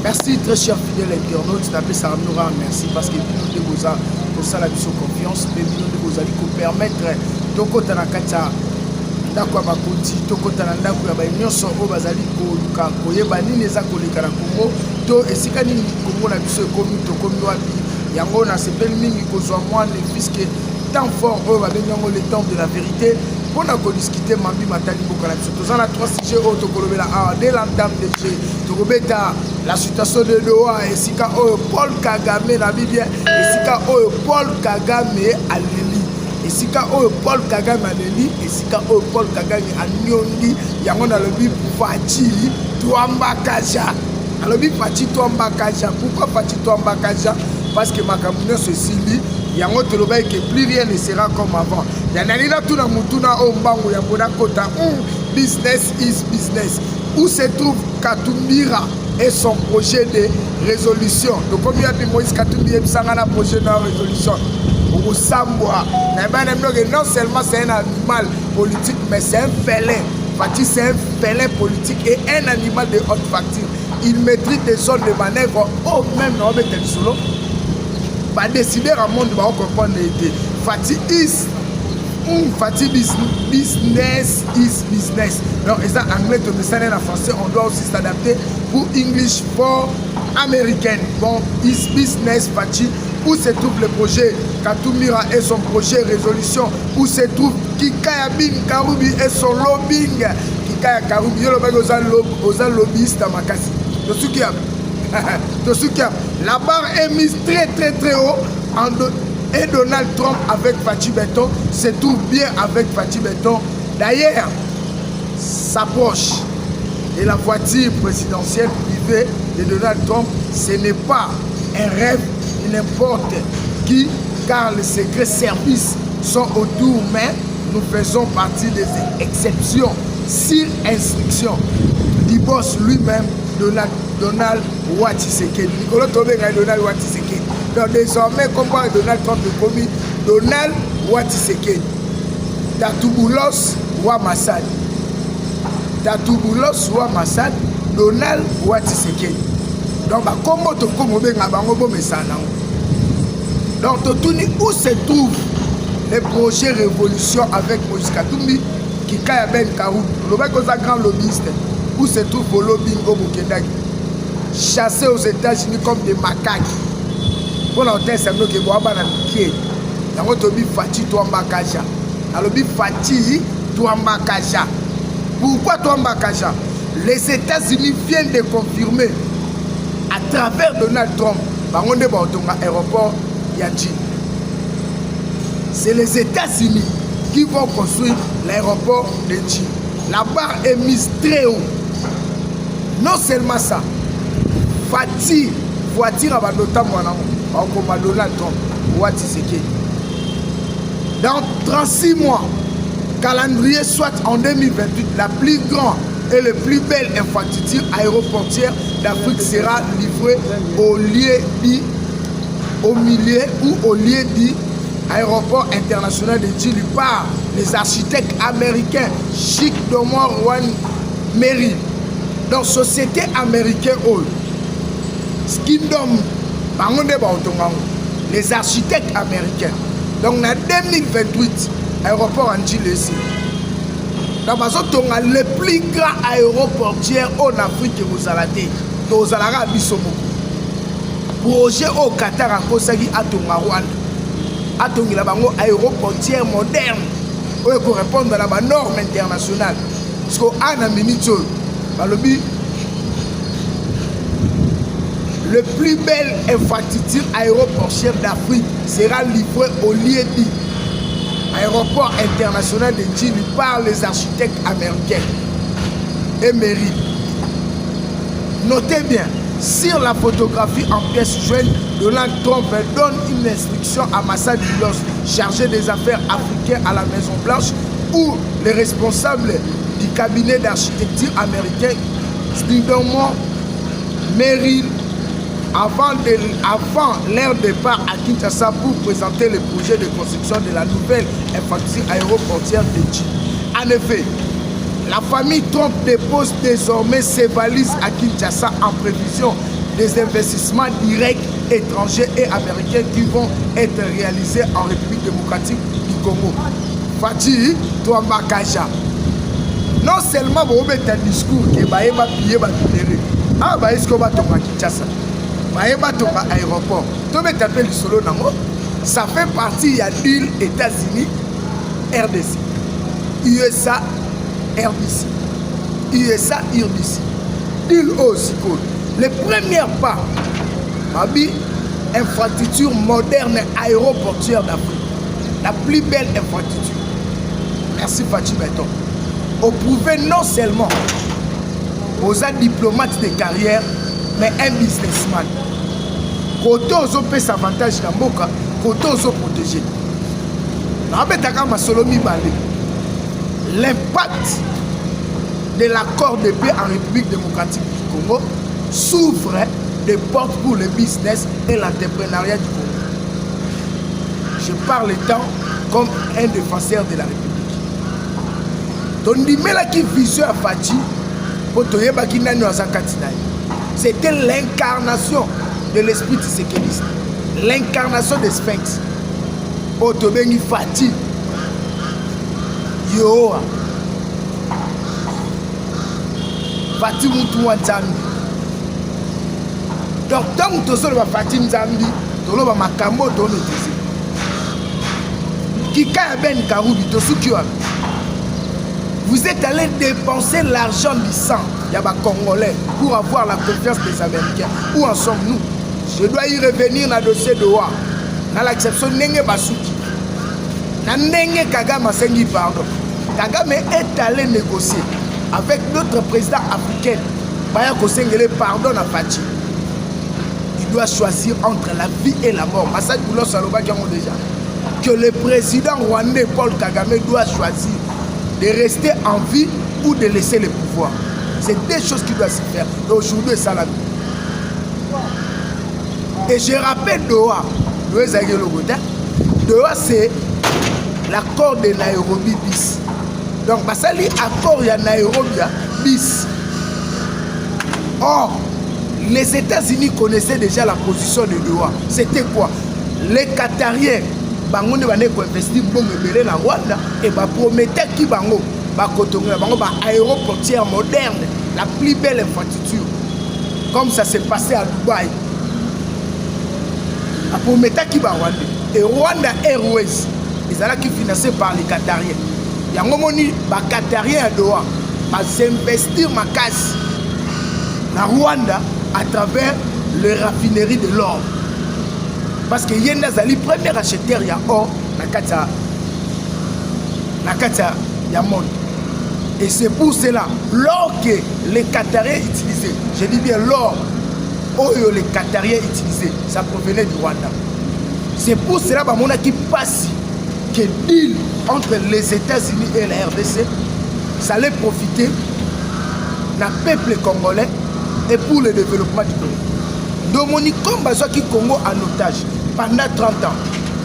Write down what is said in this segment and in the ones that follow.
Merci très cher fidèle internaute, tapez ça nous rend merci parce que nous de vous pour ça la mission confiance, mais nous de vous allez vous permettre de côté na kata ndako makuti to kota na ndako ya bayonso o bazali ko luka koyeba nini eza koleka na Congo to esika nini Congo na biso ekomi to komi wapi yango na sepeli mingi kozwa mwana puisque temps fort o babengango le temps de la vérité pour na discuter mambi matali boka na biso tozana 3 sujets o to kolobela dès l'entame de jeu to kobeta la situation de Doha esika o Paul Kagame na Biblia esika o Paul Kagame aleli esika oyo Paul Kagame aleli esika oyo Paul Kagame anyongi yango na lobi Faci Twambakaja alobi Faci Twambakaja. Pourquoi Faci Twambakaja? Parce que makambo nyonso esili yango tolobai que plus rien ne sera comme avant yanalina tuna mutuna o mbango ya bona kota business is business. Où se trouve Katumbira et son projet de résolution? Donc comme il y a Moïse Katumbi et Sangana projet de résolution au Sambwa, non seulement c'est un animal politique, mais c'est un félin. Faci c'est un félin politique et un animal de haute facture. Il maîtrise des zones de manœuvre au même nom de solo. Bah décider à monde va comprendre l'idée. Faci is Faci business is business. Donc et ça anglais to me en français on doit aussi s'adapter pour English for American. Bon is business Faci. Où se trouve le projet Katumbira et son projet résolution? Où se trouve Kikaya Bin Karoubi et son lobbying? Kikaya Karoubi, aux lobbyistes à Makassi. La barre est mise très haut et Donald Trump avec Faci Beton se trouve bien avec Faci Beton. D'ailleurs, s'approche de la voiture présidentielle privée de Donald Trump. Ce n'est pas un rêve n'importe qui, car les secrets services sont autour, mais nous faisons partie des exceptions sur instruction du boss lui-même, Donald Tshisekedi. Nicolas Tobé et Donald Tshisekedi. Donc désormais, comme Donald Trump est commis, Donald Tshisekedi. Tatoubulos Ouamassad. Tatoubulos Ouamassad, Donald Tshisekedi. Donc, comment tu donc, où se trouve les projets révolution avec Moïse Katumbi, Kikaya Ben Karoub, le mec aux grand lobbyiste, où se trouve le lobbying au Bukendaki, chassés aux États-Unis comme des macaques. Pour l'entendre, c'est nous qui boivons dans le pied. Dans notre vie, Faci Twambakaja. Dans le vie, Faci Twambakaja. Pourquoi Twambakaja? Les États-Unis viennent de confirmer à travers Donald Trump, aéroport Yadji. C'est les États-Unis qui vont construire l'aéroport de Dji. La barre est mise très haut. Non seulement ça, Faci, voiture à Badota comme Donald Trump, Tshisekedi. Dans 36 mois, calendrier soit en 2028, la plus grande et le plus belle infrastructure aéroportière d'Afrique sera livrée au milieu ou au lieu dit aéroport international de Djili par les architectes américains Chic Domore One Merrill. Donc société américaine Skindom les architectes américains. Donc en 2028 aéroport en Djili ici. Le plus grand aéroportière en Afrique que vous allez dans l'Arabie Saoudite. Projet au Qatar à Kosagi à Tongarwan. À Tongilabango aéroportière moderne. Pour répondre à la norme internationale. Parce qu'en Aminito, le plus belle infrastructure aéroportière d'Afrique sera livré au lieu dit aéroport international de Djili par les architectes américains et Merrill. Notez bien, sur la photographie en pièce jointe, Donald Trump donne une instruction à Massa Dilos, chargé des affaires africaines à la Maison Blanche, où les responsables du cabinet d'architecture américain, Skindom Merrill, avant leur départ à Kinshasa pour présenter le projet de construction de la nouvelle infrastructure aéroportière de Djili. En effet, la famille Trump dépose désormais ses valises à Kinshasa en prévision des investissements directs étrangers et américains qui vont être réalisés en République démocratique du Congo. Fati, toi Makaja. Non seulement vous mettez un discours qui va piller, va libérer. Ah, bah, est-ce qu'on va tomber à Kinshasa? Va tomber à l'aéroport. Tu mets taper le solo dans moi. Ça fait partie, il y a l'île États-Unis, RDC. USA, RDC. USA, RDC. Île aussi cool. Les premiers pas, Mabi, infrastructure moderne aéroportuaire d'Afrique. La plus belle infrastructure. Merci Fatih Beton. On pouvait non seulement aux diplomates de carrière, mais un businessman. Côté aux autres avantage dans Boka, côté aux autres protégés. L'impact de l'accord de paix en République démocratique du Congo s'ouvre des portes pour le business et l'entrepreneuriat du Congo. Je parle étant comme un défenseur de la République. C'était l'incarnation de l'esprit tshisekéliste, l'incarnation des sphinx. Otobengi Fati Yoa Fati Moutoua Nzambi. Donc tant que tu as Fati Nzambi, tu as Makambo, tu as maîtrisé. Kika Ben Karoubi, tu as vous êtes allé dépenser l'argent du sang, Yaba Congolais, pour avoir la confiance des Américains. Où en sommes-nous? Je dois y revenir dans le dossier de Wa. Dans l'acception Nenge Basuki. Dans Nenge Kagame Sengi, pardon. Kagame est allé négocier avec d'autres présidents africains. Baya Kosengele pardonne à Fati. Il doit choisir entre la vie et la mort. Massad Boulos Saloba qui ont déjà. Que le président rwandais Paul Kagame doit choisir de rester en vie ou de laisser le pouvoir. C'est deux choses qui doivent se faire. Et aujourd'hui, ça l'a. Et je rappelle Doha. Doha, c'est l'accord de Nairobi bis. Donc, ça c'est l'accord de Nairobi bis. Or, les États-Unis connaissaient déjà la position de Doha. C'était quoi? Les Qatariens, bango va investir bon belé na Rwanda et va promettre qui bango va cotonner bango ba aéroportière moderne, la plus belle infrastructure. Comme ça s'est passé à Dubaï. A promettre qui va Rwanda et Rwanda Airways, ils allaient qui financés par les Qatariens. Yango moni ba Qatariens à Doha va s'investir ma casse na Rwanda à travers les raffineries de l'or. Parce que Yenda Zali, premier acheteur, il y a or, Nakata Yamon. Et c'est pour cela, l'or que les Qatariens utilisaient, je dis bien l'or, que les Qatariens utilisaient, ça provenait du Rwanda. C'est pour cela que qui passe que deal entre les États-Unis et la RDC, ça allait profiter du peuple congolais et pour le développement du pays. Donc, comme Bazoua qui Congo en otage pendant 30 ans.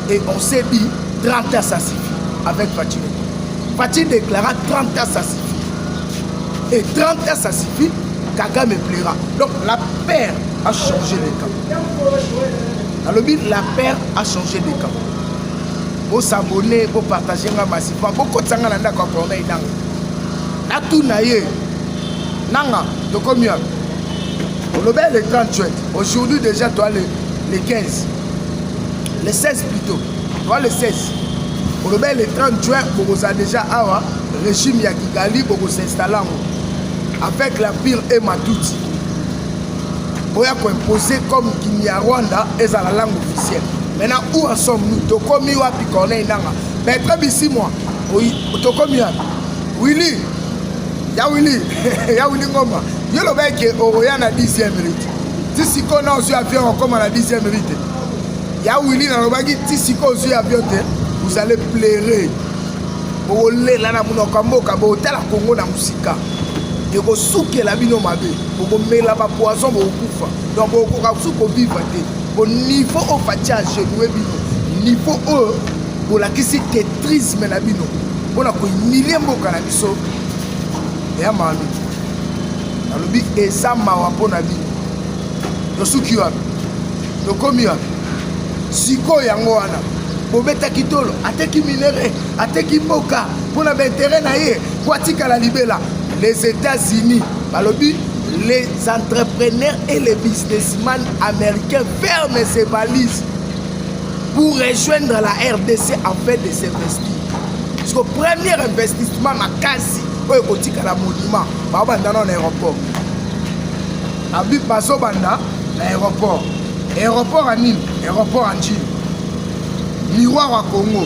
Et on s'est dit 30 ans ça suffit avec Fatih. Fatih déclara 30 ans ça suffit. Et 30 ans ça suffit, Kagame plaira. Donc la paire a changé les camps. Dans le but, la paire a changé les camps. Pour s'abonner, pour partager un massivement, pour continuer à faire na tout naïe. Nanga, de combien? Le 30 juin. Aujourd'hui déjà, toi les 15. Le 16 plutôt. Toi le 16. Le 30 juin, vous avez déjà le régime Yakigali pour s'installer avec la pire et Matuti. Vous avez imposé comme Kinyarwanda et la langue officielle. Maintenant, où en sommes-nous? Tokomi wa pikone nanga. Mais très bien 6 mois. Oui, Tokomi Willy. Ya Willy. Ya Willy Ngoma. Yo le mec est au Royan à 10e mérite. Si on a aussi avion comme à la 10e mérite. Ya Willy dans le bagui, si on a aussi avion, vous allez pleurer. Vous allez là dans mon kamboka, vous allez au Congo dans musika. Et vous souquez la bino mabe. Vous mettez la poison, vous coupez. Donc vous pouvez vivre. Au niveau au fatia genoux bino. Niveau au la kisi tetrisme na bino. On a ko million boka na biso. Et amami. Le but est ça ma wapona bi tosuki wapi tokomi wapi sikoyo yango wana bobetaki tolo ateki minere ateki mboka mpona baintere na ye po atikala libela. Les États-Unis balobi les entrepreneurs et les businessmen américains ferment ses valises pour rejoindre la RDC afin de s'investir. Parce que le premier investissement makasi oyo kotikala monument babanda na aéroport abi bazobanda na aéroport à nini aéroport en Chine miroir à Congo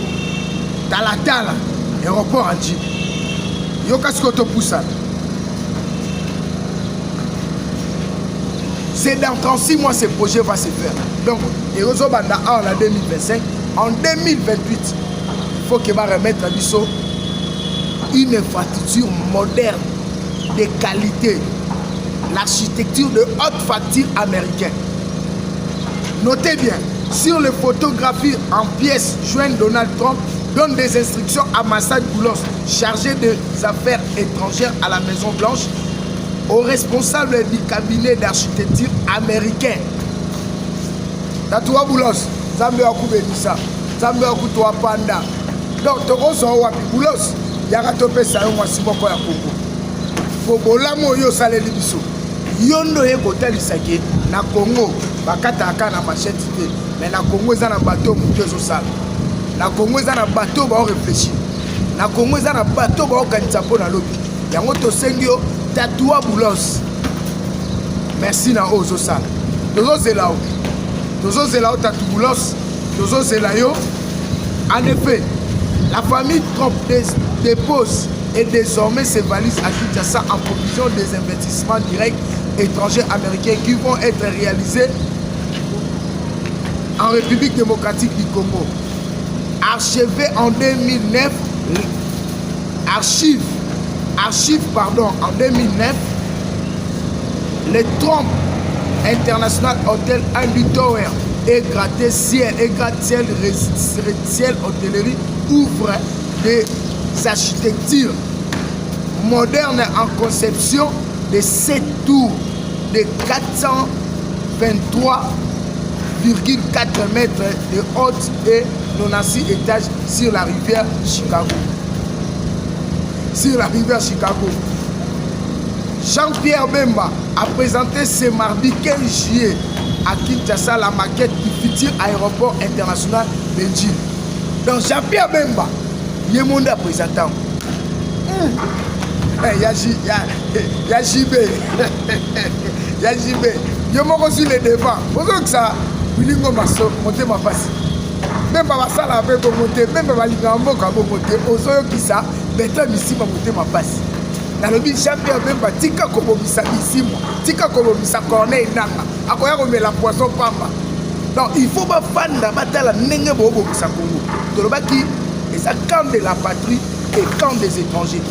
talatala aéroport en Chine yoka siko topusa. C'est dans 36 mois ce projet va se faire. Donc, et Rozobanda en 2025, en 2028, il faut qu'il va remettre à l'ISO une infrastructure moderne, de qualité, l'architecture de haute facture américaine. Notez bien, sur les photographies en pièces jointes, Donald Trump donne des instructions à Massad Boulos, chargé des affaires étrangères à la Maison Blanche, au responsable du cabinet d'architecture américain. Tatoua Boulos, Zambé Akubenissa, Zambé Akutoa Panda. Donc, Toronzo Wapi Boulos, Yaratope Sayon Wasimoko ya Congo. Fobolamo yo sale libiso. Yondo ye kotali sake na Congo, bakata aka na machette te. Mais na Congo za na bateau mukezo sala. Na Congo za na bateau ba réfléchir. Na Congo za na bateau ba kanisa pona lobi. Yango to sengyo Tatoua Boulos. Merci na ozo sala. Tozo zelao. Tozo zelao Tatou Boulos. Tozo zelayo. En effet, la famille Trump dépose et désormais ses valises à Kinshasa en provision des investissements directs étrangers américains qui vont être réalisés en République démocratique du Congo. Archivé en 2009, en 2009, le Trump International Hotel Andy Tower et gratte-ciel hôtellerie ouvre des architectures modernes en conception de 7 tours de 423,4 mètres de haute et 96 étages sur la rivière Chicago. Jean-Pierre Bemba a présenté ce mardi 15 juillet à Kinshasa la maquette du futur aéroport international de Njili. Donc Jean-Pierre Bemba, il est monde à présenter. Yajibé. Je me reçu les devants. Pour que ça, Bilingo m'a monté ma face. Même pas ça la veille pour monter, même pas l'ingambo quand vous montez. Ozoyo qui ça, maintenant ici m'a monté ma face. Dans le but Jean-Pierre Bemba, tika kobo misa ici moi, tika kobo misa corneille nanga. Akoya remet la poisson pamba. Donc il faut pas fan da batala nenge bobo misa Congo. Tolobaki et ça camp de la patrie et camp des étrangers.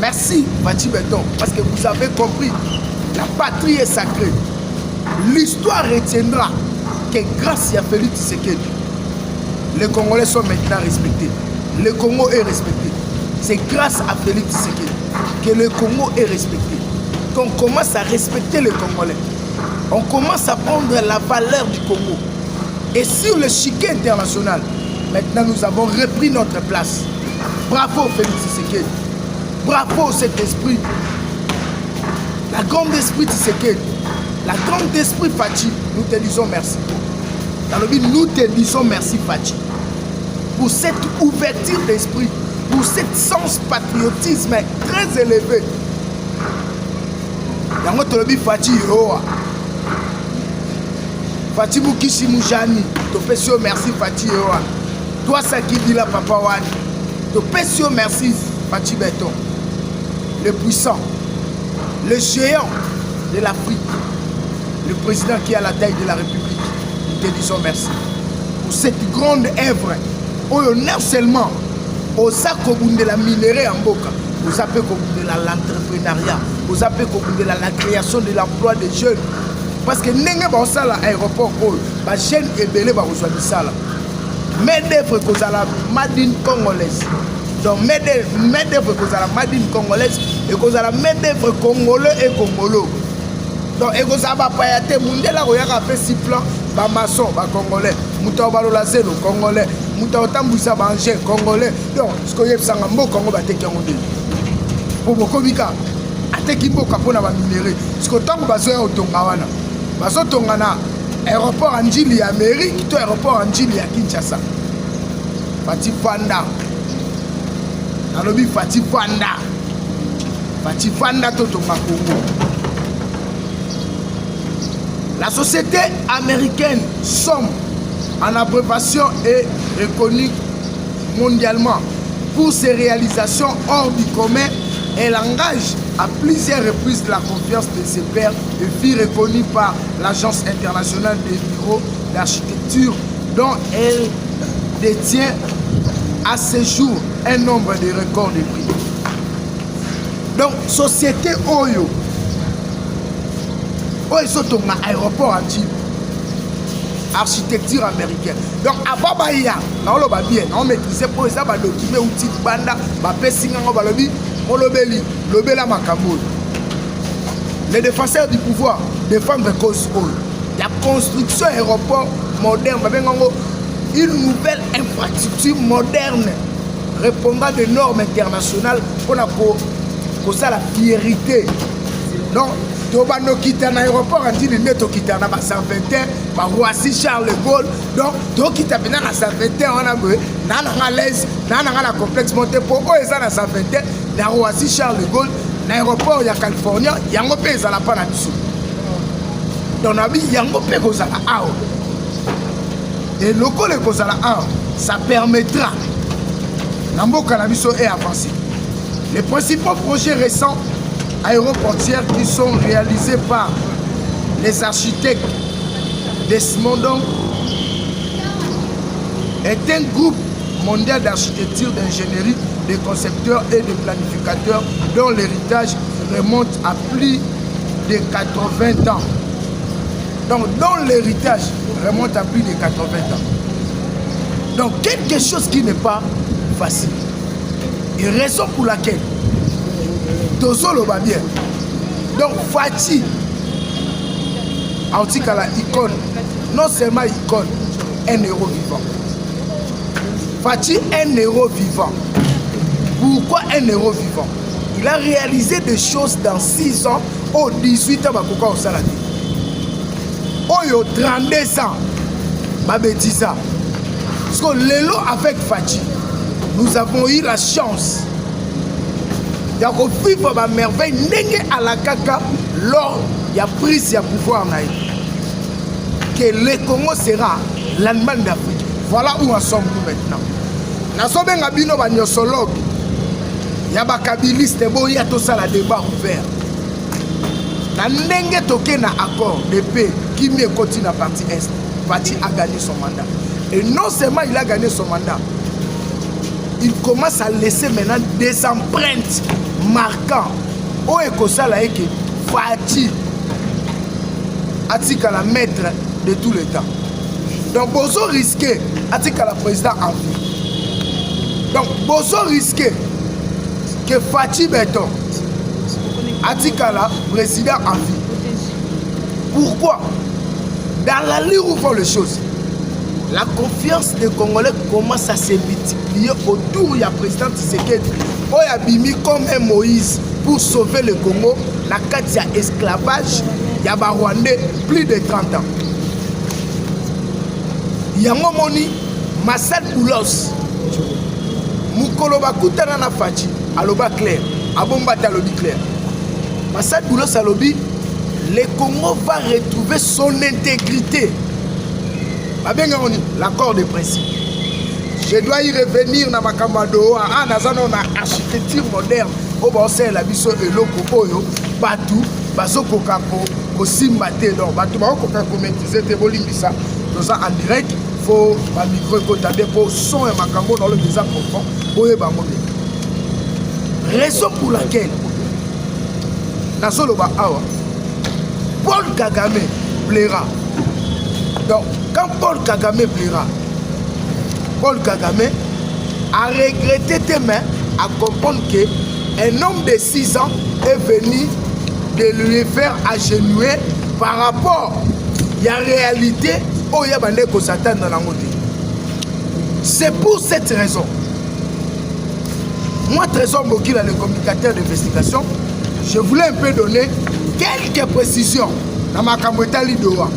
Merci Fachi Beton parce que vous avez compris, la patrie est sacrée. L'histoire retiendra que grâce à Félix Tshisekedi, les Congolais sont maintenant respectés. Le Congo est respecté. C'est grâce à Félix Tshisekedi que le Congo est respecté. Qu'on commence à respecter les Congolais. On commence à prendre la valeur du Congo. Et sur le chiquet international, maintenant nous avons repris notre place. Bravo Félix Tshisekedi. Bravo cet esprit. La grande esprit Tshisekedi. La grande esprit Fachi. Nous te disons merci. Dans le but, nous te disons merci Fachi. Pour cette ouverture d'esprit. Pour cet sens patriotisme très élevé. Dans notre vie Fachi Yoa. Fachi Mukishi Moujani. Te fais merci Fachi Yoa. Toi ça qui dit la papa Wani. Te fais merci Fachi Beton. Le puissant, le géant de l'Afrique, le président qui est à la taille de la République, nous te disons merci pour cette grande œuvre. Non seulement aux de la minerie en Boka, aux appels de l'entrepreneuriat, aux appels de la création de l'emploi des jeunes. Parce que nous avons l'aéroport, les jeunes et belé vont rejoindre ça. Mais d'œuvre que la madine congolaise. Donc, main-d'œuvre que la madine congolaise et que la main-d'œuvre congolais et congolo. donc ekozala bapaya te mundele akoyaka apesi plan bamason bacongolais moto abalola zelo congolais moto otambwisa baangers congolais donc sikoyebisanga mboka yango bateki yango nde po bokomika ateki mboka mpona baminere siko ntango bazoya kotonga wana bazotonga na aéroport ya njili ya amérique to aéroport ya njili ya kinshasa fati fanda nalobi fati fanda totonga Congo. La société américaine SOM en abréviation est reconnue mondialement pour ses réalisations hors du commun. Elle engage à plusieurs reprises la confiance de ses pairs et fut reconnue par l'Agence internationale des bureaux d'architecture dont elle détient à ce jour un nombre de records de prix. Donc, société Oyo, Oyo sont à aéroport à Chine, architecture américaine. Donc, avant Bahia, on a bien, on maîtrise pour ça, on document outil banda, on peut signer en balobi, on l'obélit, l'obéla makambo. Les défenseurs du pouvoir défendent les causes. La construction aéroport moderne, une nouvelle infrastructure moderne répondant des normes internationales pour la fierté. Donc, Tobano quitte un aéroport, on dit que tu quittes un 121, Roissy Charles de Gaulle. Donc, tu quittes un 121, on a l'aise, on a la complexe montée pour eux, ils ont un 121, dans Roissy Charles de Gaulle, l'aéroport de Californie, il y a un peu de la panadissou. Donc, il y a un peu de la et le col de ça permettra Nambo Canabiso est avancé. Les principaux projets récents aéroportières qui sont réalisés par les architectes Desmondon est un groupe mondial d'architecture, d'ingénierie, de concepteurs et de planificateurs dont l'héritage remonte à plus de 80 ans. Donc, dont l'héritage remonte à plus de 80 ans. Donc, quelque chose qui n'est pas facile. Et raison pour laquelle Tozolo va bien. Donc, Fati, la icône, non seulement icône, un héros vivant. Fati, un héros vivant. Pourquoi un héros vivant? Il a réalisé des choses dans 6 ans, au 18 ans, au Saladi. Oyo 32 ans, Babetisa. Parce que l'élo avec Fati, nous avons eu la chance de vivre ma merveille à la caca lors de la prise de pouvoir. Que le Congo sera l'Allemagne d'Afrique. Voilà où en sommes nous maintenant. Nous sommes un abino banyosologue. Il y a des kabilistes, il y a tout ça, le débat ouvert. Na ndenge toke na accord de paix qui me continue la partie Est, Fati a gagné son mandat. Et non seulement il a gagné son mandat, il commence à laisser maintenant des empreintes marquantes. Au Ekosala eke Fati atika la maître de tout le temps. Donc bozo risqué atika la président en vie. Donc bozo risqué que Fati Beton Atikala, président en vie. Pourquoi? Dans la ligne où vont les choses, la confiance des Congolais commence à se multiplier autour du président Tshisekedi. Il a bimi comme un Moïse pour sauver le Congo. La carte de esclavage, il y a Rwandais plus de 30 ans. Il y a Momoni, Massad Boulos, Moukolo Bakutana na Fati, Aloba clair, Abomba Talobi clair. Massad Boulos Alobi, le Congo va retrouver son intégrité. L'accord de principe. Je dois y revenir dans ma camado, dans la architecture moderne. Au Bansé, la biso et l'Okoyo, Batou, Bazoko Kapo, aussi Maté, donc Batou, Baoko Kakométisé, Tebolimbisa, nous en direct, il faut un micro côté pour son et ma cambo dans le visa profond, pour y bamoder. Raison pour laquelle, dans ce Loba Awa, Paul Kagame plaira. Donc, quand Paul Kagame plaira, Paul Kagame a regretté tes mains à comprendre qu'un homme de 6 ans est venu de les faire agenouiller par rapport à la réalité où il y a des gens qui s'attendent dans la montée. C'est pour cette raison. Moi, Trésor Bokila, le communicateur d'investigation, je voulais un peu donner quelques précisions dans ma Kamwetali Doha.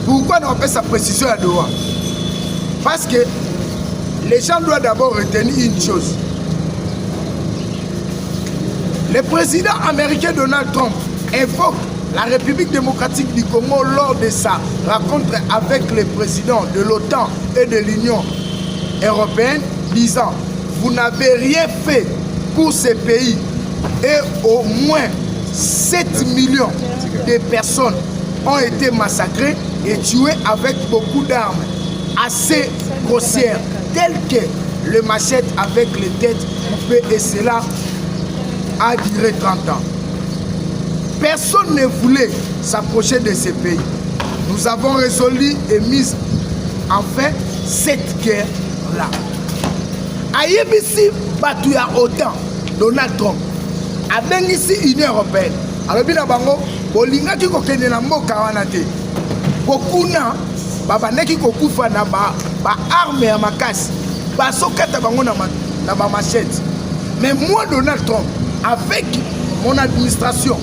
Pourquoi on appelle sa précision à Doha? Parce que les gens doivent d'abord retenir une chose. Le président américain Donald Trump évoque la République démocratique du Congo lors de sa rencontre avec les présidents de l'OTAN et de l'Union européenne, disant: vous n'avez rien fait pour ces pays et au moins 7 millions de personnes ont été massacrées et tuées avec beaucoup d'armes assez grossières, telles que le machette avec les têtes coupées, et cela a duré 30 ans. Personne ne voulait s'approcher de ces pays. Nous avons résolu et mis en fin cette guerre-là. Ayebisi Batuya OTAN, Donald Trump, abengisi Union européenne. Alors bien bango, bolinga ki kokende na mboka wana te. Kokuna babaneki kokufa na ba arme ya makasi. Ba sokata bango na ba machette. Mais moi Donald Trump, avec mon administration,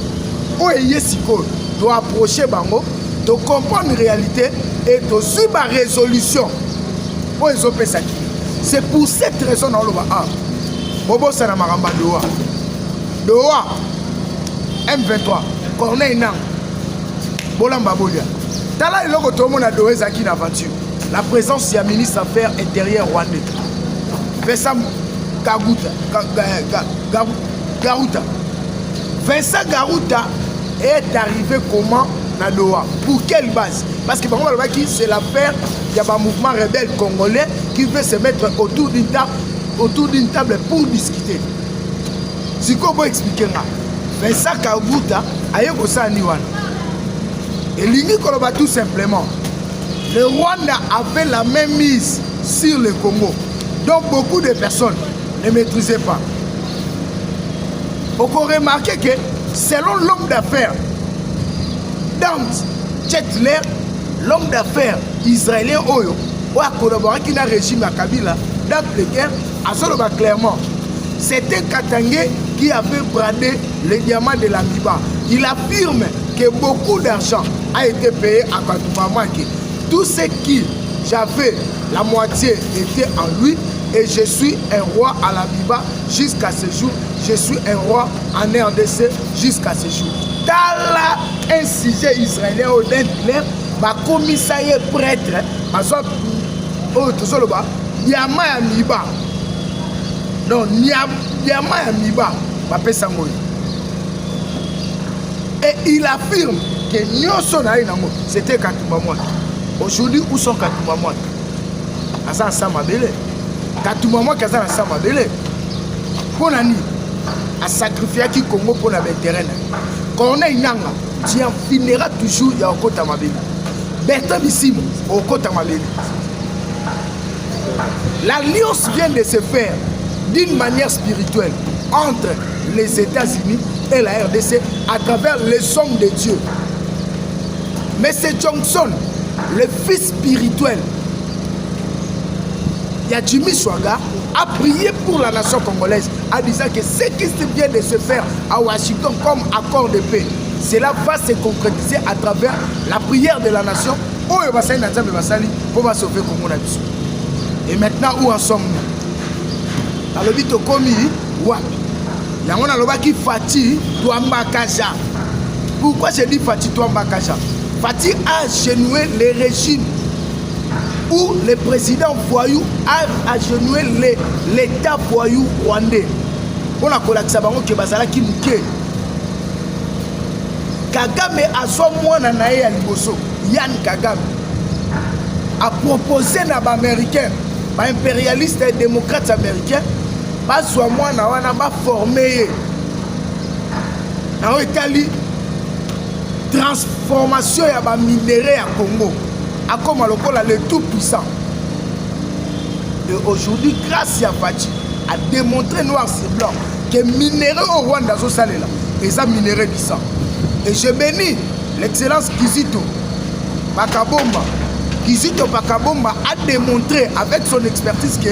Oyesiko doit approcher bango, de comprendre la réalité et de suivre la résolution. C'est pour cette raison dans le bas. Bobo Sanamaramba Doha. Doha M23. Corneille Nang. Bolamba Bolia. Tala iloko tomona Doha Zaki n'aventure. La présence du ministre des Affaires intérieures rwandais. Vincent Garouta. Vincent Garouta est arrivé comment na Doha? Pour quelle base? Parce que c'est l'affaire, il y a un mouvement rebelle congolais qui veut se mettre autour d'une table pour discuter. Si vous pouvez expliquer, Vincent Garouta a eu ça à Niwan. Et l'Union Koloba tout simplement, le Rwanda avait la même mise sur le Congo. Donc beaucoup de personnes ne maîtrisaient pas. On peut remarquer que selon l'homme d'affaires Dan Chetler, l'homme d'affaires israélien Oyo, ou a collaboré avec le régime à Kabila, dans les guerres, à Soloba clairement, c'était Katangé qui avait bradé les diamants de la Miba. Il affirme que beaucoup d'argent a été payé à Katoumamaki. Tout ce qui j'avais, la moitié était en lui, et je suis un roi à la Biba jusqu'à ce jour. Je suis un roi en RDC jusqu'à ce jour. Tala un sujet israélien au Dentler, ma commissariat prêtre, ma soeur, oh, tout ça là-bas, Yama Yamiba. Non, Yama Yamiba, ma pesangoy. Et il affirme que c'était Katoumamouak. Aujourd'hui, où sont Katoumamouak? Asa Samabele. Katoumamouak Asa Samabele. Ponani a sacrifié qui Congo pour la terrain. Corneille Nanga, tu en finiras toujours à Okota Mabele. Bertrand Bissimo, Okota Mabele. L'alliance vient de se faire d'une manière spirituelle entre les États-Unis et la RDC à travers les hommes de Dieu. Mais c'est Johnson, le fils spirituel, Yajimi Swaga, a prié pour la nation congolaise en disant que ce qui vient de se faire à Washington comme accord de paix, cela va se concrétiser à travers la prière de la nation. Et maintenant, où en sommes-nous? Dans le but commis, on a le Fati Touambakaja. Pourquoi je dis Fati Touambakaja? Fati a agenoué les régimes où le président voyou a agenoué l'État voyou rwandais. On a collé Sabango qui bazala qui mouké. Kagame a son moine à Naé à Liboso. Yann Kagame a proposé à l'Américain, à impérialiste et démocrate américain, pas soit moine à pas formé. Dans l'Italie, transformation ya minéraux à Congo. A comme le tout puissant. Et aujourd'hui, grâce à Fati, a démontré noir sur blanc que minéraux au Rwanda sont salés là. et ça minerai du sang. Et je bénis l'excellence Kizito Bakabomba. Kizito Bakabomba a démontré avec son expertise que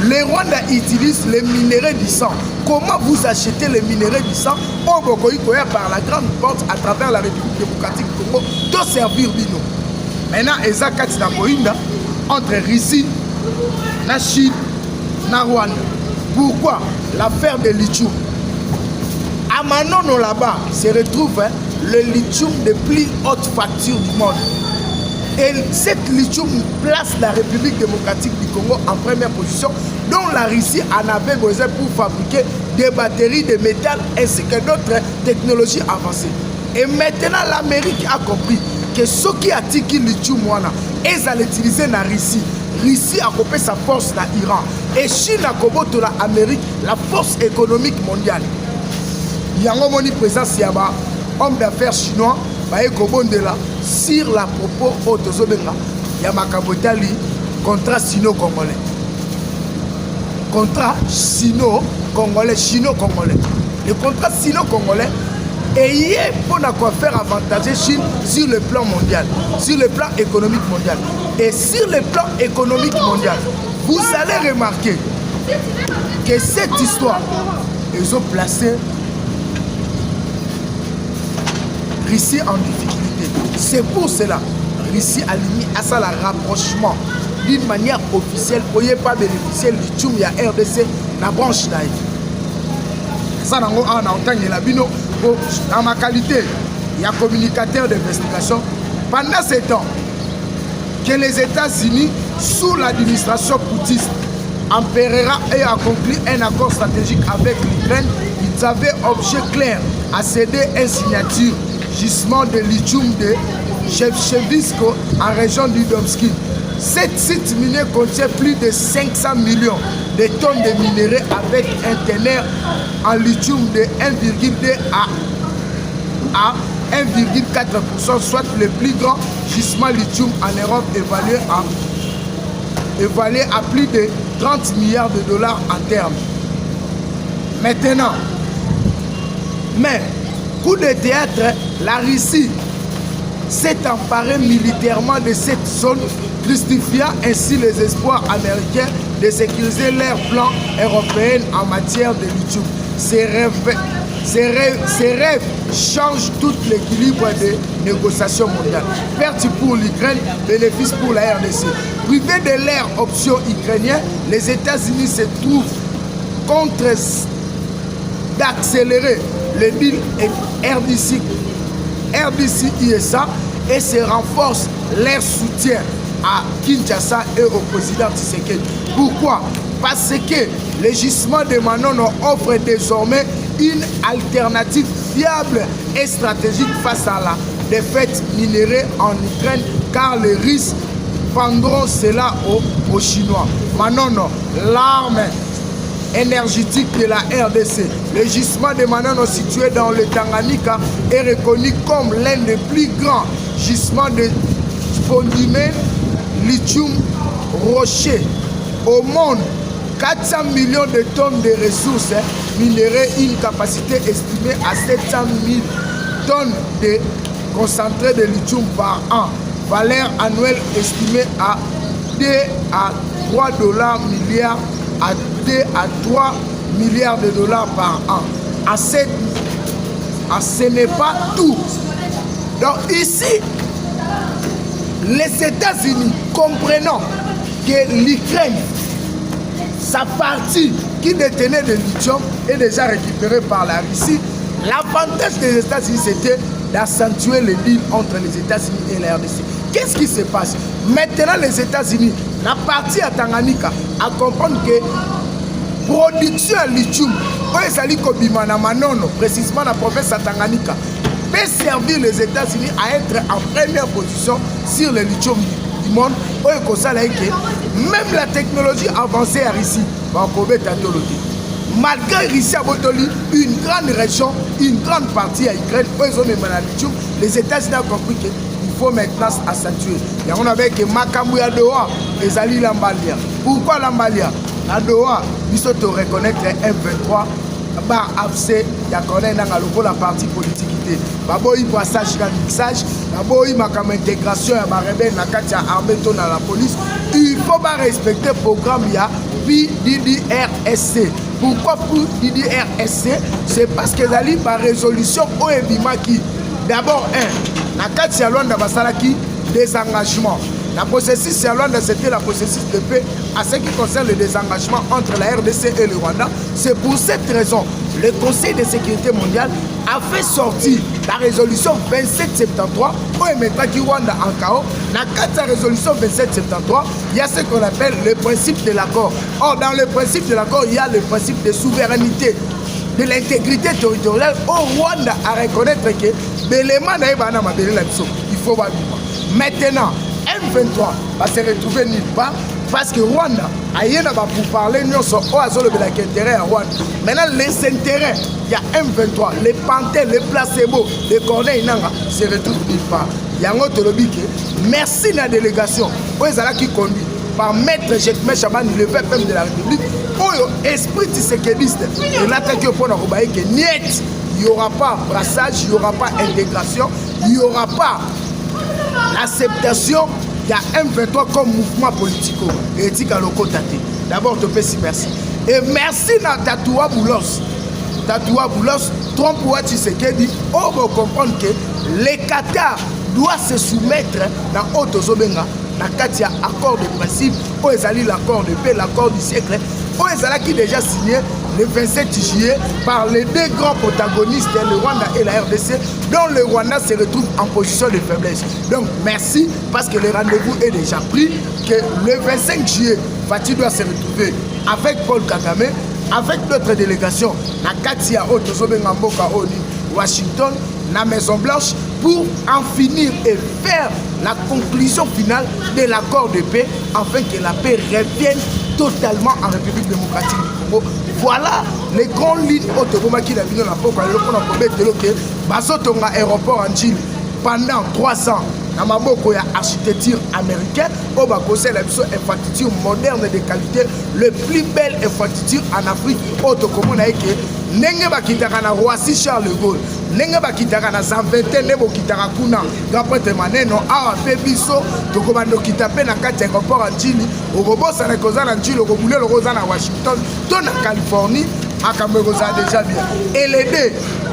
les Rwandais utilisent les minéraux du sang. Comment vous achetez les minéraux du sang au Bokoïkoya par la grande porte à travers la République démocratique du Congo de servir Bino. Maintenant, Ezakati na Koinda entre Russie, la Chine, la Rwanda. Pourquoi l'affaire de lithium? À Manono là-bas se retrouve le lithium de plus haute facture du monde. Et cette lithium place la République démocratique du Congo en première position, dont la Russie en avait besoin pour fabriquer des batteries de métal ainsi que d'autres technologies avancées. Et maintenant, l'Amérique a compris que ce qui a tiki lithium, ils allaient l'utiliser dans la Russie. Russie a coupé sa force dans l'Iran. Et Chine a coupé l'Amérique, la force économique mondiale. Il y a une présence, il y a un homme d'affaires chinois. Sur la propos autosobenga ya makabotali contrat sino-congolais. Contrat sino-congolais, chino-congolais. Le contrat sino-congolais est pour faire avantager Chine sur le plan mondial, sur le plan économique mondial. Et sur le plan économique mondial, vous allez remarquer que cette histoire, ils ont placé Russie en difficulté. C'est pour cela que Russie a mis à ça le rapprochement d'une manière officielle pour ne pas bénéficier du lithium ya RDC na branche naïf. Ça n'a pas entendu la bino dans ma qualité il y a communicateur d'investigation pendant ce temps que les États-Unis sous l'administration poutiste Emperera et accompli un accord stratégique avec l'Ukraine. Ils avaient objet clair à céder une signature gisement de lithium de Shevchevinsko en région du Domsky. Cet site minier contient plus de 500 millions de tonnes de minerais avec un teneur en lithium de 1,2 à 1,4%, soit le plus grand gisement lithium en Europe évalué à plus de 30 milliards de dollars en termes. Maintenant, mais coup de théâtre, la Russie s'est emparée militairement de cette zone, justifiant ainsi les espoirs américains de sécuriser leur plan européen en matière de lithium. Ces rêves changent tout l'équilibre des négociations mondiales. Perte pour l'Ukraine, bénéfice pour la RDC. Privés de leur option ukrainienne, les États-Unis se trouvent contre d'accélérer le deal RDC-USA et se renforcent leur soutien à Kinshasa et au président Tshisekedi. Pourquoi? Parce que le gisement de Manono offre désormais une alternative fiable et stratégique face à la défaite minérale en Ukraine, car les Russes vendront cela aux Chinois. Manono, l'arme énergétique de la RDC. Le gisement de Manono situé dans le Tanganyika est reconnu comme l'un des plus grands gisements de spodumène lithium rocher au monde. 400 millions de tonnes de ressources minérales, une capacité estimée à 700 000 tonnes de concentré de lithium par an. Valeur annuelle estimée à 2 à 3 dollars milliards à 2 à 3 milliards de dollars par an. Ce n'est pas tout. Donc ici, les États-Unis, comprenant que l'Ukraine, sa partie qui détenait de lithium est déjà récupérée par la Russie, l'avantage des États-Unis c'était d'accentuer le deal entre les États-Unis et la RDC. Qu'est-ce qui se passe? Maintenant les États-Unis, la partie à Tanganyika, à comprendre que production de lithium, précisément la province à Tanganyika, peut servir les États-Unis à être en première position sur le lithium du monde. Même la technologie avancée à Russie, malgré Russie a une grande région, une grande partie à Ukraine, les États-Unis ont compris qu'il faut maintenant accentuer. Et on avait que Makamouya Doha et Zali Lambalia. Pourquoi Lambalia? La Doha, il faut reconnaître M23 ba abse ya connaît dans la partie politique té baboyi brassage na mixage baboyi makam intégration ya ba rebelle na kati ya armée to na la police. Il faut pas respecter le programme ya PDDRSC. Pourquoi PDDRSC? C'est parce que dali ba résolution o ebimaki d'abord na kati ya Luanda basalaki désengagement. La processus ya Luanda c'était la processus de paix à ce qui concerne le désengagement entre la RDC et le Rwanda. C'est pour cette raison le Conseil de sécurité mondiale a fait sortir la résolution 2773 pour mettre qui Rwanda en chaos. Dans la résolution 2773, il y a ce qu'on appelle le principe de l'accord. Or, dans le principe de l'accord, il y a le principe de souveraineté, de l'intégrité territoriale. Au Rwanda à reconnaître que l'élément il faut voir. Maintenant, M23 va se retrouver nulle part parce que Rwanda a rien pour parler nous sommes au intérêt à Rwanda. Maintenant les intérêts, il y a M23, les Panthères, les placebos, les Corneilles Nanga se retrouvent nulle part. Il y a un autre lobby que merci la délégation qui conduit par maître Jekme Chaban, le PPM de la République, au esprit tisékédiste et l'attaque au point de que niet, il n'y aura pas brassage, il n'y aura pas intégration, il n'y aura pas l'acceptation. Il y a M23 comme mouvement politique et éthique à l'Okotate. D'abord, te pèse merci. Et merci à Tatoua Boulos. Tatoua Boulos, Trump Tshisekedi, on va comprendre que les Qatar doivent se soumettre dans Otozobenga, dans Katia accord de principe, où ils allaient l'accord de paix, l'accord du siècle, où ils allaient qui déjà signé le 27 juillet par les deux grands protagonistes, le Rwanda et la RDC, dont le Rwanda se retrouve en position de faiblesse. Donc merci, parce que le rendez-vous est déjà pris, que le 25 juillet, Fatih doit se retrouver avec Paul Kagame, avec d'autres délégations, na Katia Otozobengamboka Washington, la Maison Blanche, pour en finir et faire la conclusion finale de l'accord de paix, afin que la paix revienne totalement en République démocratique du Congo. Voilà les grandes lignes autoboma qui a vu dans la POC, un aéroport en Chine pendant 3 ans. Dans ma architecture américaine, on va conseiller la infrastructure moderne de qualité, le plus belle infrastructure en Afrique. Autocommune avec Nenge bakitaka na Roissy Charles de Gaulle, Nenge bakitaka na Zanvete nebo kitaka kuna, d'après maneno awa pe biso to komando kitape na kati aéroport en Chili, okobosa na koza na Chili, okobule le koza na Washington, to na Californie, akameroza déjà bien. Et les deux,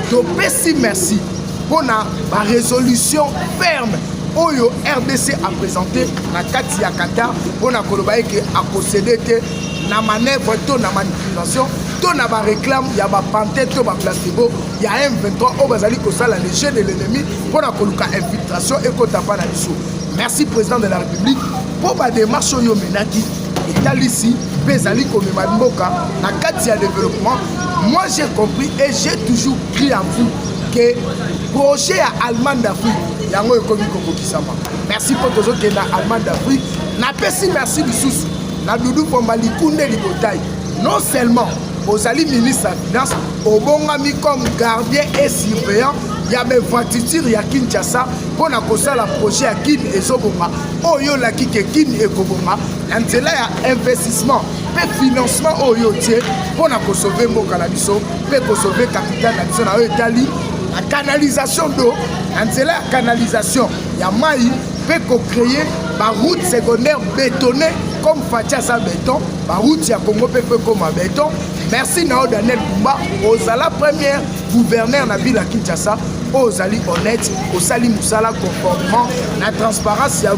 to pesi merci pour la résolution ferme. Oyo RDC a présenté na kati ya Qatar pour na kolobaye que a possédé na manœuvre to na manipulation to na ba réclame ya ba panté to ba placebo ya M23 au bazali ko sala le jeu de l'ennemi pour na koluka infiltration et ko tapa na biso. Merci président de la République pour ba démarche yo menaki italisi bezali ko mema mboka na kati ya développement. Moi j'ai compris et j'ai toujours cru en vous que projet à Allemagne d'Afrique. Merci pour tous autres dans Allemagne d'Afrique. Merci Bissous. Na Doudou Pombali Kounde Libotaï. Non seulement aux alliés ministres de la Finance, au bon ami comme gardien et surveillant, il y a même voiture à Kinshasa pour la projet à Kin et Zoboma. Oyo la Kike Kin et Koboma. Il y a investissement, financement Oyo pour la sauver Mokalabiso, pour sauver Capital National Italie. La canalisation d'eau, la canalisation, il y a maï, peut créer une route secondaire bétonnée comme Fatia sa béton, la route ya Congo peut comme béton. Merci Nao Daniel Bumba, aux la première gouverneur na ville à Kinshasa, aux ali honnêtes, aux sali Moussala conformément la transparence ya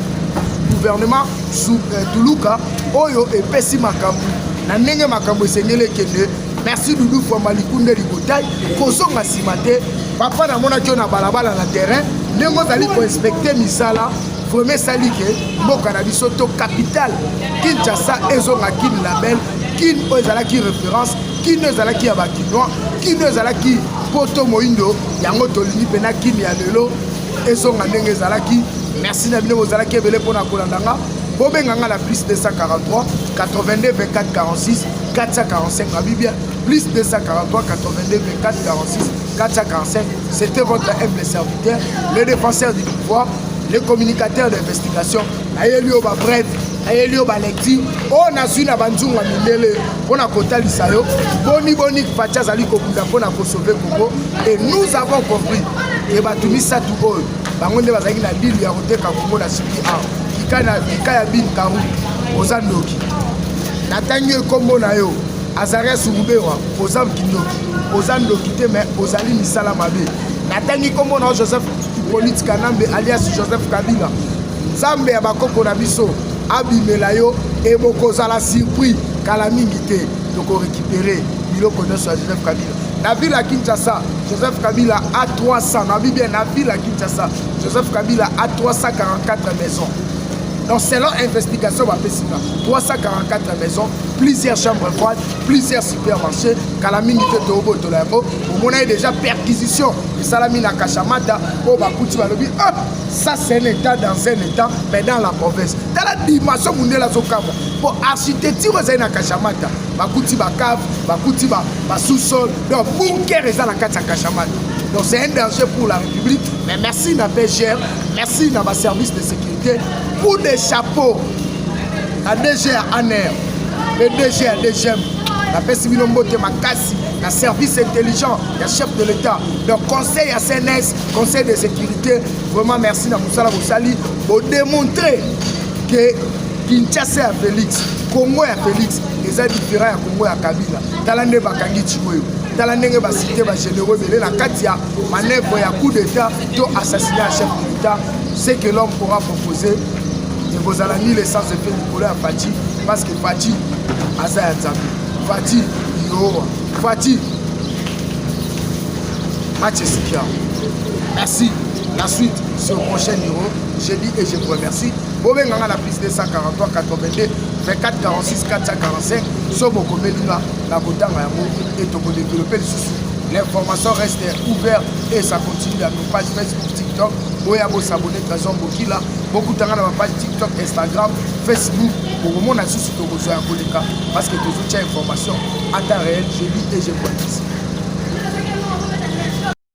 gouvernement sous Toulouka, Oyo et Pessi Makambu, na nenge Makambu Sengele Kende. Merci Doudou Fombali Kounde Libotaï, Kozonga Simate, papa na mona kyo na balabala na terrain, nengo zali ko inspecter misala, premier sali ke mboka na biso to capital Kinshasa ezonga kin label, kin ezala ki référence, kin ezala ki abakinois, kin ezala ki poto moindo, yango tolini pena kin ya lelo ezonga ndenge ezala ki. Merci na bino bozala ki ebele pona kolandanga. Bobenganga la plus 243 82 24 46 445 Abibia plus 243 82 24 46 445. C'était votre humble serviteur, le défenseur du pouvoir, les communicateurs d'investigation, ayeli oba bref, ayeli oba lecture, on a su na banzunga mindele, on a kota lisayo, boni fatia zali kobunda pona ko sauver Congo, et nous avons compris, et batumi ça tout haut, bangonde bazaki na deal ya koteka Congo na CPA, kikaya bin karu, ozandoki, natangi kombo na yo, Azaria Surubewa, ozam kindoki, ozandoki te mais ozali misala mabe, natangi kombo na Joseph Hippolyte Kanambe alias Joseph Kabila, Nzambe ya bakoko na biso, abimela yo, et bokozala surpris, kala mingi te, toko récupérer, biloko nyonso ya Joseph Kabila. Na ville à Kinshasa, Joseph Kabila a 300, na bien na ville à Kinshasa, Joseph Kabila a 344 maisons. Donc selon investigation, 344 maisons, plusieurs chambres froides, plusieurs supermarchés, Kalamini Totobo Tolamo, on a déjà perquisition, et Salamina Kachamata, oh Bakuti Balobi, ça c'est un état dans un état, mais dans la province. Dans la dimension mondiale, pour architecture, c'est un Kachamata, Bakuti Bakav, Bakuti Basous-sol, donc bunker est dans la Kachamata. Donc c'est un danger pour la République, mais merci à PGR, merci à ma service de sécurité, pour des chapeaux, à DG à ANER, le DG à DGM, la Pessimilombote Makassi, la service intelligent, le chef de l'État, le conseil à CNS, conseil de sécurité, vraiment merci à Moussala Moussali pour démontrer que Kinshasa à Félix, Congo à Félix, les a différents à Congo à Kabila, Talande Bakangi Chimoyo. Talandenge ba cité ba généraux belé na katia manœuvre ya coup d'état to assassiner un chef de l'État, c'est que l'homme pourra proposer de vos amis l'essence de fait Nicolas à Fati parce que Fati Azaya Nzambe Fati Yoa Fati Mathieu. Merci. La suite sur le prochain numéro. Je dis et je vous remercie. Vous venez à la piste de 143 82 24 46 445. Sobo Komelina, la Botanga et Togo développer le sous. L'information reste ouverte et ça continue à nos pages Facebook, TikTok. Boyabo s'abonner Trésor Bokila. Beaucoup de temps dans ma page TikTok, Instagram, Facebook. Pour le moment, on a sous Togo parce que toujours l'information à temps réel. Je dis et je vous remercie.